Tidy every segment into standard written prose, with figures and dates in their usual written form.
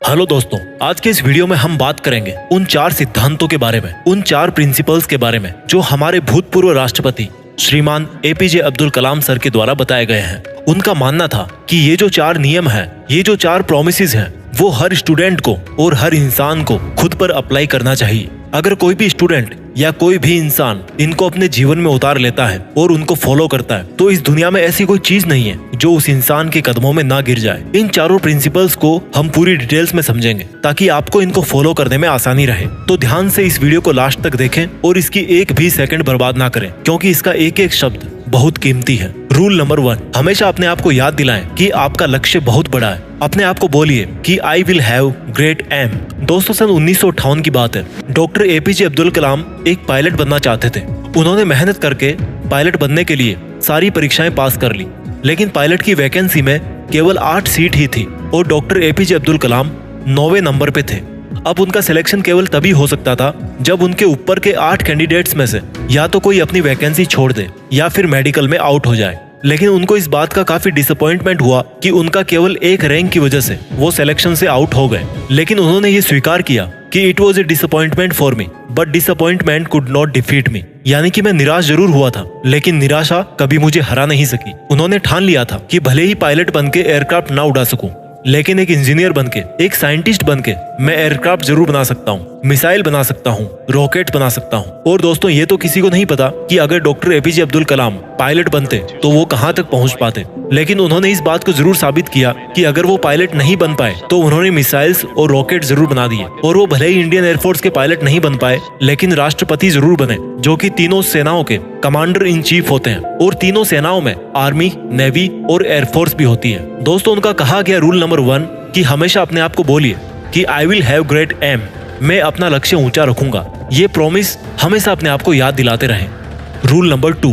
Hello दोस्तों, आज के इस वीडियो में हम बात करेंगे उन 4 सिद्धांतों के बारे में, उन 4 प्रिंसिपल्स के बारे में जो हमारे भूतपूर्व राष्ट्रपति श्रीमान एपीजे अब्दुल कलाम सर के द्वारा बताए गए हैं। उनका मानना था कि ये जो 4 नियम हैं, ये जो 4 प्रॉमिसेस हैं, वो हर स्टूडेंट को और हर इंसान को खुद पर अप्लाई करना चाहिए। अगर कोई भी स्टूडेंट या कोई भी इंसान इनको अपने जीवन में उतार लेता है और उनको फॉलो करता है तो इस दुनिया में ऐसी कोई चीज नहीं है जो उस इंसान के कदमों में ना गिर जाए। इन चारों प्रिंसिपल्स को हम पूरी डिटेल्स में समझेंगे ताकि आपको इनको फॉलो करने में आसानी रहे। तो ध्यान से इस वीडियो को लास्ट तक देखें और इसकी एक भी सेकंड बर्बाद ना करें, क्योंकि इसका एक एक शब्द बहुत कीमती है। रूल नंबर 1, हमेशा अपने आप को याद दिलाएं कि आपका लक्ष्य बहुत बड़ा है। अपने आप को बोलिए कि I will have great aim. दोस्तों, सन 1958 की बात है। डॉक्टर एपीजे अब्दुल कलाम एक पायलट बनना चाहते थे। उन्होंने मेहनत करके पायलट बनने के लिए सारी परीक्षाएं पास कर ली, लेकिन पायलट की वैकेंसी में केवल 8 सीट ही थी और डॉक्टर एपीजे अब्दुल कलाम 9वें नंबर पे थे। अब उनका सिलेक्शन केवल तभी हो सकता था जब उनके ऊपर के 8 कैंडिडेट्स में से या तो कोई अपनी वैकेंसी छोड़ दे या फिर मेडिकल में आउट हो जाए। लेकिन उनको इस बात का काफी डिसअपॉइंटमेंट हुआ कि उनका केवल एक रैंक की वजह से वो सिलेक्शन से आउट हो गए। लेकिन उन्होंने ये स्वीकार किया कि it was a disappointment for me but disappointment could not defeat me, यानी कि मैं निराश जरूर हुआ था लेकिन निराशा कभी मुझे हरा नहीं सकी। उन्होंने ठान लिया था कि भले ही पायलट बनके एयरक्राफ्ट ना उड़ा सकूं, लेकिन एक इंजीनियर बनके, एक साइंटिस्ट बनके मैं एयरक्राफ्ट जरूर बना सकता हूँ, मिसाइल बना सकता हूँ, रॉकेट बना सकता हूँ। और दोस्तों, ये तो किसी को नहीं पता कि अगर डॉक्टर एपीजे अब्दुल कलाम पायलट बनते तो वो कहाँ तक पहुँच पाते। लेकिन उन्होंने इस बात को जरूर साबित किया कि अगर वो पायलट नहीं बन पाए तो उन्होंने मिसाइल्स और रॉकेट जरूर बना दिए। और वो भले ही इंडियन एयरफोर्स के पायलट नहीं बन पाए, लेकिन राष्ट्रपति जरूर बने, जो कि तीनों सेनाओं के कमांडर इन चीफ होते हैं। और तीनों सेनाओं में आर्मी, नेवी और एयरफोर्स भी होती है। दोस्तों, उनका कहा गया रूल नंबर 1 कि हमेशा अपने आप को बोलिए कि I will have great aim, मैं अपना लक्ष्य ऊंचा रखूंगा। ये प्रॉमिस हमेशा अपने आप को याद दिलाते रहें। रूल नंबर 2,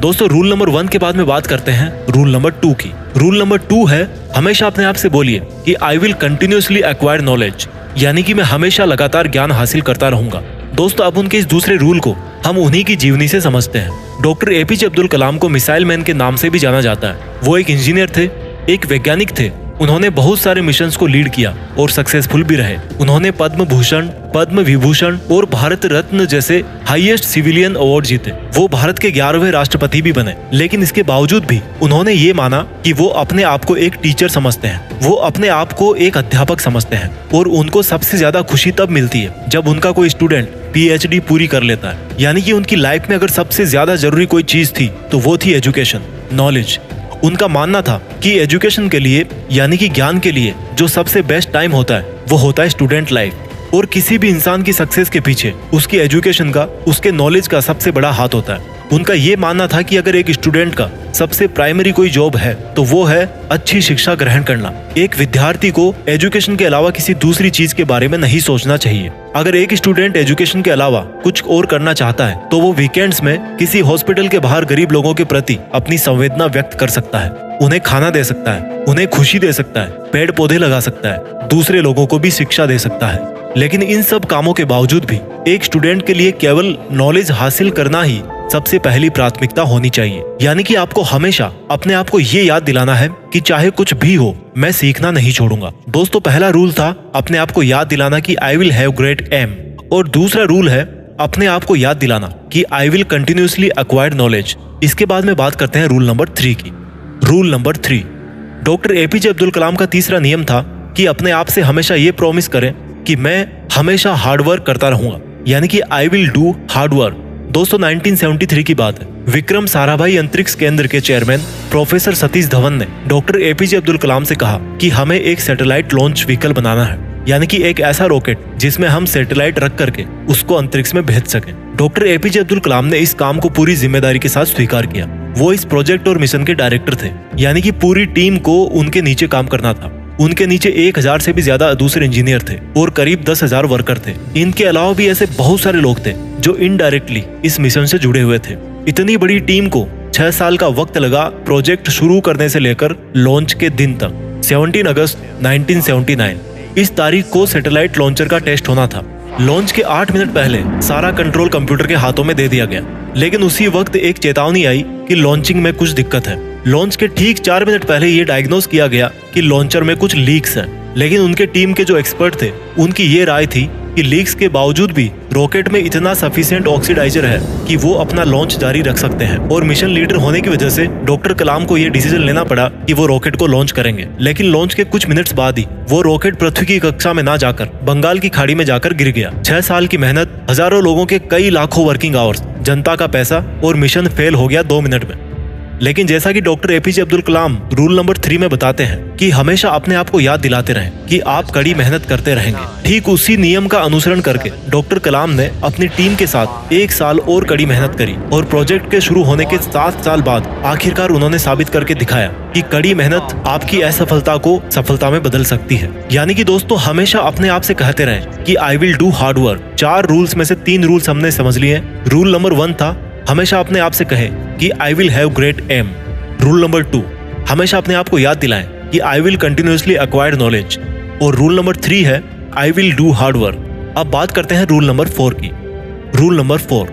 दोस्तों, रूल नंबर 1 के बाद में बात करते हैं रूल नंबर 2 की। रूल नंबर 2 है हमेशा अपने आप से बोलिए कि I will continuously acquire knowledge, यानी कि मैं हमेशा लगातार ज्ञान हासिल करता रहूंगा। दोस्तों, अब उनके इस दूसरे रूल को हम उन्हीं की जीवनी से समझते हैं। डॉक्टर एपीजे अब्दुल कलाम को मिसाइल मैन के नाम से भी जाना जाता है। वो एक इंजीनियर थे, एक वैज्ञानिक थे। उन्होंने बहुत सारे मिशंस को लीड किया और सक्सेसफुल भी रहे। उन्होंने पद्म भूषण, पद्म विभूषण और भारत रत्न जैसे हाईएस्ट सिविलियन अवार्ड जीते। वो भारत के 11वें राष्ट्रपति भी बने। लेकिन इसके बावजूद भी उन्होंने ये माना कि वो अपने आप को एक टीचर समझते हैं, वो अपने आप को एक अध्यापक समझते हैं। और उनको सबसे ज्यादा खुशी तब मिलती है जब उनका कोई स्टूडेंट PhD पूरी कर लेता है। यानी कि उनकी लाइफ में अगर सबसे ज्यादा जरूरी कोई चीज थी तो वो थी एजुकेशन, नॉलेज। उनका मानना था कि एजुकेशन के लिए, यानी कि ज्ञान के लिए, जो सबसे बेस्ट टाइम होता है वो होता है स्टूडेंट लाइफ। और किसी भी इंसान की सक्सेस के पीछे उसकी एजुकेशन का, उसके नॉलेज का सबसे बड़ा हाथ होता है। उनका ये मानना था कि अगर एक स्टूडेंट का सबसे प्राइमरी कोई जॉब है तो वो है अच्छी शिक्षा ग्रहण करना। एक विद्यार्थी को एजुकेशन के अलावा किसी दूसरी चीज के बारे में नहीं सोचना चाहिए। अगर एक स्टूडेंट एजुकेशन के अलावा कुछ और करना चाहता है तो वो वीकेंड्स में किसी हॉस्पिटल के बाहर गरीब लोगों के प्रति अपनी संवेदना व्यक्त कर सकता है, उन्हें खाना दे सकता है, उन्हें खुशी दे सकता है, पेड़ पौधे लगा सकता है, दूसरे लोगों को भी शिक्षा दे सकता है। लेकिन इन सब कामों के बावजूद भी एक स्टूडेंट के लिए केवल नॉलेज हासिल करना ही सबसे पहली प्राथमिकता होनी चाहिए। यानी कि आपको हमेशा अपने आप को ये याद दिलाना है कि चाहे कुछ भी हो, मैं सीखना नहीं छोड़ूंगा। दोस्तों, पहला रूल था अपने आप को याद दिलाना कि I will have great aim, और दूसरा रूल है अपने आप को याद दिलाना कि I will continuously acquire knowledge. इसके बाद में बात करते हैं रूल नंबर 3 की। Rule number 3, doctor APJ Abdul Kalam का तीसरा नियम था कि अपने आप से हमेशा ये प्रॉमिस करें कि मैं हमेशा हार्डवर्क करता रहूंगा, यानी कि I will do hard work. दोस्तों, 1973 की बात है। विक्रम साराभाई अंतरिक्ष केंद्र के चेयरमैन प्रोफेसर सतीश धवन ने डॉक्टर एपीजे अब्दुल कलाम से कहा कि हमें एक सैटेलाइट लॉन्च व्हीकल बनाना है, यानी कि एक ऐसा रॉकेट जिसमें हम सैटेलाइट रख करके उसको अंतरिक्ष में भेज सकें। डॉक्टर एपीजे अब्दुल कलाम ने इस काम को पूरी जिम्मेदारी के साथ स्वीकार किया। वो इस प्रोजेक्ट और मिशन के डायरेक्टर थे, यानी कि पूरी टीम को उनके नीचे काम करना था। उनके नीचे 1000 से भी ज्यादा दूसरे इंजीनियर थे और करीब 10,000 वर्कर थे। इनके अलावा भी ऐसे बहुत सारे लोग थे जो इनडायरेक्टली इस मिशन से जुड़े हुए थे। इतनी बड़ी टीम को 6 साल का वक्त लगा प्रोजेक्ट शुरू करने से लेकर लॉन्च के दिन तक। 17 अगस्त 1979 इस तारीख को सैटेलाइट लॉन्चर का टेस्ट होना था। लॉन्च के 8 मिनट पहले सारा कंट्रोल कंप्यूटर के हाथों में दे दिया गया, लेकिन उसी वक्त एक चेतावनी आई कि लॉन्चिंग में कुछ दिक्कत है। लॉन्च के ठीक 4 मिनट पहले ये डायग्नोस किया गया कि लॉन्चर में कुछ लीक्स हैं। लेकिन उनके टीम के जो एक्सपर्ट थे उनकी ये राय थी कि लीक्स के बावजूद भी रॉकेट में इतना सफिशिएंट ऑक्सीडाइजर है कि वो अपना लॉन्च जारी रख सकते हैं। और मिशन लीडर होने की वजह से डॉक्टर कलाम को ये डिसीजन लेना पड़ा कि वो रॉकेट को लॉन्च करेंगे। लेकिन लॉन्च के कुछ मिनट्स बाद ही वो रॉकेट पृथ्वी की कक्षा में ना जाकर बंगाल की खाड़ी में जाकर गिर गया। 6 साल की मेहनत, हजारों लोगों के कई लाखों वर्किंग आवर्स, जनता का पैसा और मिशन फेल हो गया 2 मिनट में। लेकिन जैसा कि डॉक्टर एपीजे अब्दुल कलाम रूल नंबर 3 में बताते हैं कि हमेशा अपने आप को याद दिलाते रहें कि आप कड़ी मेहनत करते रहेंगे। ठीक उसी नियम का अनुसरण करके डॉक्टर कलाम ने अपनी टीम के साथ 1 साल और कड़ी मेहनत करी और प्रोजेक्ट के शुरू होने के 7 साल बाद आखिरकार उन्होंने साबित करके दिखाया कि कड़ी मेहनत आपकी असफलता को सफलता में बदल सकती है। यानी कि दोस्तों, हमेशा अपने आप से कहते रहें कि I will do hard work. 4 rules में से 3 रूल्स हमने समझ लिए। रूल नंबर 1 था हमेशा अपने आप से कहें कि I will have great aim. Rule number 2, हमेशा अपने आप को याद दिलाएं कि I will continuously acquire knowledge. और रूल नंबर 3 है I will do hard work. अब बात करते हैं रूल नंबर 4 की। रूल नंबर 4,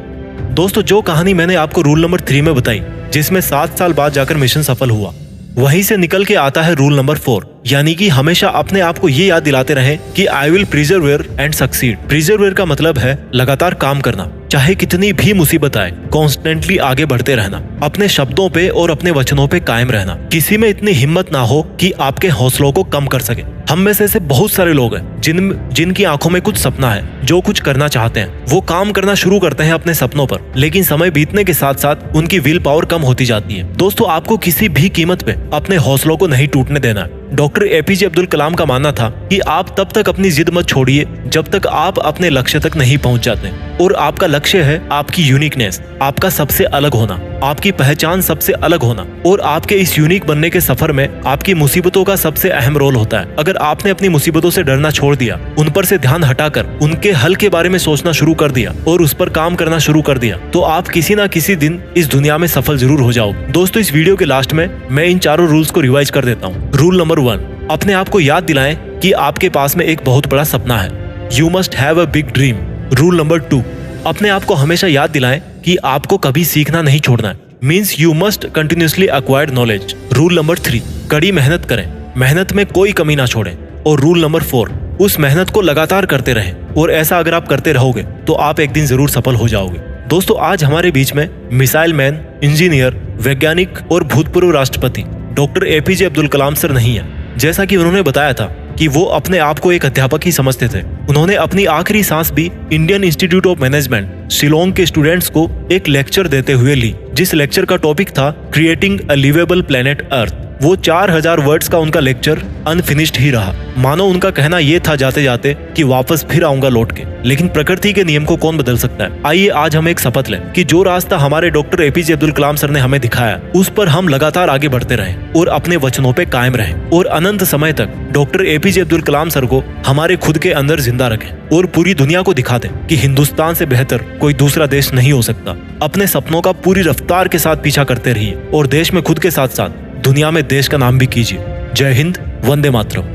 दोस्तों, जो कहानी मैंने आपको रूल नंबर 3 में बताई, जिसमें 7 साल बाद जाकर मिशन सफल हुआ, वहीं से निकल के आता है रूल नंबर 4, यानी कि हमेशा अपने आप को ये याद दिलाते रहें कि आई विल प्रिजर्वेयर एंड सक्सीड। प्रिजर्वेयर का मतलब है लगातार काम करना, चाहे कितनी भी मुसीबत आए, कॉन्स्टेंटली आगे बढ़ते रहना, अपने शब्दों पे और अपने वचनों पे कायम रहना। किसी में इतनी हिम्मत ना हो कि आपके हौसलों को कम कर सके। हम में से ऐसे बहुत सारे लोग हैं जिनकी आंखों में कुछ सपना है, जो कुछ करना चाहते हैं, वो काम करना शुरू करते हैं अपने सपनों पर, लेकिन समय बीतने के साथ साथ उनकी विल पावर कम होती जाती है। दोस्तों, आपको किसी भी कीमत पे अपने हौसलों को नहीं टूटने देना है। डॉक्टर एपीजे अब्दुल कलाम का मानना था कि आप तब तक अपनी जिद मत छोड़िए जब तक आप अपने लक्ष्य तक नहीं पहुंच जाते। और आपका लक्ष्य है आपकी यूनिकनेस, आपका सबसे अलग होना, आपकी पहचान सबसे अलग होना। और आपके इस यूनिक बनने के सफर में आपकी मुसीबतों का सबसे अहम रोल होता है। अगर आपने अपनी मुसीबतों से डरना छोड़ दिया, उन पर से ध्यान हटाकर उनके हल के बारे में सोचना शुरू कर दिया और उस पर काम करना शुरू कर दिया, तो आप किसी ना किसी दिन इस दुनिया में सफल जरूर हो जाओगे। दोस्तों, इस वीडियो के लास्ट में मैं इन चारों रूल्स को रिवाइज कर देता हूँ। रूल नंबर 1, अपने आप को याद दिलाएं कि आपके पास में एक बहुत बड़ा सपना है। You must have a big dream. Rule number 2, अपने आप को हमेशा याद दिलाएं कि आपको कभी सीखना नहीं छोड़ना है। Means you must continuously acquire knowledge. Rule number 3, कड़ी मेहनत करें, मेहनत में कोई कमी ना छोड़ें। और रूल नंबर 4, उस मेहनत को लगातार करते रहें। और ऐसा अगर आप करते रहोगे तो आप एक दिन जरूर सफल हो जाओगे। दोस्तों, आज हमारे बीच में मिसाइल मैन, इंजीनियर, वैज्ञानिक और भूतपूर्व राष्ट्रपति डॉक्टर एपीजे अब्दुल कलाम सर नहीं है। जैसा कि उन्होंने बताया था कि वो अपने आप को एक अध्यापक ही समझते थे। उन्होंने अपनी आखिरी सांस भी Indian institute of management Shillong के स्टूडेंट्स को एक लेक्चर देते हुए ली, जिस लेक्चर का टॉपिक था creating a liveable planet earth. वो 4000 वर्ड्स का उनका लेक्चर अनफिनिश्ड ही रहा। मानो उनका कहना ये था जाते जाते कि वापस फिर आऊंगा लौट के। लेकिन प्रकृति के नियम को कौन बदल सकता है। आइए आज हम एक शपथ लें कि जो रास्ता हमारे डॉक्टर एपीजे अब्दुल कलाम सर ने हमें दिखाया, उस पर हम लगातार आगे बढ़ते रहें और अपने वचनों पे कायम रहें और अनंत समय तक डॉक्टर एपीजे अब्दुल कलाम सर को हमारे खुद के अंदर जिंदा रखें और पूरी दुनिया को दिखा दें कि हिंदुस्तान से बेहतर कोई दूसरा देश नहीं हो सकता। अपने सपनों का पूरी रफ्तार के साथ पीछा करते रहिए और देश में खुद के साथ साथ दुनिया में देश का नाम भी कीजिए। जय हिंद, वंदे मातरम।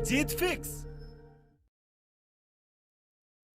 जीत फिक्स।